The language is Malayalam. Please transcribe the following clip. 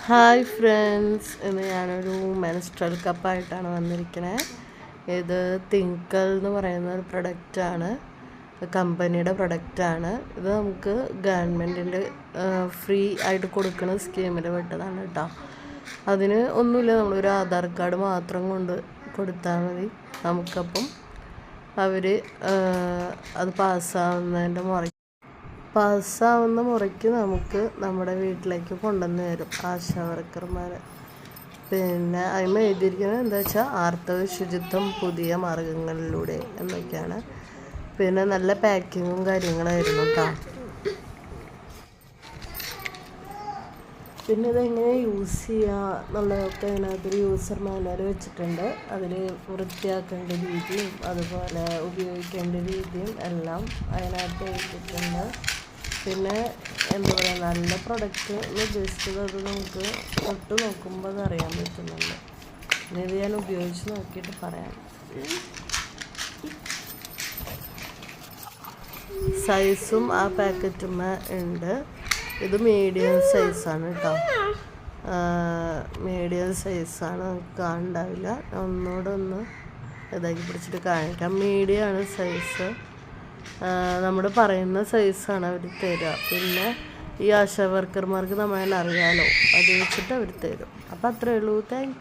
ഹായ് ഫ്രണ്ട്സ്, ഇന്ന് ഞാനൊരു മെൻസ്ട്രൽ കപ്പായിട്ടാണ് വന്നിരിക്കുന്നത്. ഇത് തിങ്കൽ എന്ന് പറയുന്ന ഒരു പ്രൊഡക്റ്റാണ്, കമ്പനിയുടെ പ്രൊഡക്റ്റാണ്. ഇത് നമുക്ക് ഗവൺമെൻറ്റിൻ്റെ ഫ്രീ ആയിട്ട് കൊടുക്കുന്ന സ്കീമിൽ പെട്ടതാണ് കേട്ടോ. അതിന് ഒന്നുമില്ല, നമ്മളൊരു ആധാർ കാർഡ് മാത്രം കൊണ്ട് കൊടുത്താൽ മതി. നമുക്കപ്പം അവർ അത് പാസ്സാവുന്ന മുറയ്ക്ക് നമുക്ക് നമ്മുടെ വീട്ടിലേക്ക് കൊണ്ടുവന്ന് തരും ആശാ വർക്കർമാർ. പിന്നെ അതിന് എഴുതിയിരിക്കുന്നത് എന്താ വെച്ചാൽ ആർത്തവ ശുചിത്വം പുതിയ മാർഗങ്ങളിലൂടെ എന്നൊക്കെയാണ്. പിന്നെ നല്ല പാക്കിങ്ങും കാര്യങ്ങളായിരുന്നു കേട്ടോ. പിന്നെ ഇതെങ്ങനെ യൂസ് ചെയ്യുക എന്നുള്ളതൊക്കെ അതിനകത്തൊരു യൂസർ മാനുവൽ വെച്ചിട്ടുണ്ട്. അതിൽ വൃത്തിയാക്കേണ്ട രീതിയും അതുപോലെ ഉപയോഗിക്കേണ്ട രീതിയും എല്ലാം അതിനകത്ത് എഴുതിയിട്ടുണ്ട്. പിന്നെ എന്താ പറയുക, നല്ല പ്രൊഡക്റ്റ് എന്ന് ഉദ്ദേശിച്ചത് അത് നമുക്ക് തൊട്ട് നോക്കുമ്പോൾ അത് അറിയാൻ പറ്റുന്നുണ്ട്. ഇനി ഇത് ഞാൻ ഉപയോഗിച്ച് നോക്കിയിട്ട് പറയാം. സൈസും ആ പാക്കറ്റുമ്മ ഉണ്ട്. ഇത് മീഡിയം സൈസാണ് കേട്ടോ. മീഡിയം സൈസാണ്, നമുക്ക് കാണുന്നുണ്ടാവില്ല. ഒന്നുകൂടെ ഒന്ന് ഇതാക്കി പിടിച്ചിട്ട് കാണിക്കാം. മീഡിയമാണ് സൈസ്. നമ്മൾ പറയുന്ന സൈസാണ് അവർ തരിക. പിന്നെ ഈ ആശാ വർക്കർമാർക്ക് നമ്മളെല്ലാം അറിയാമല്ലോ, അത് വെച്ചിട്ട് അവർ തരും. അപ്പോൾ അത്രയേ ഉള്ളൂ. താങ്ക്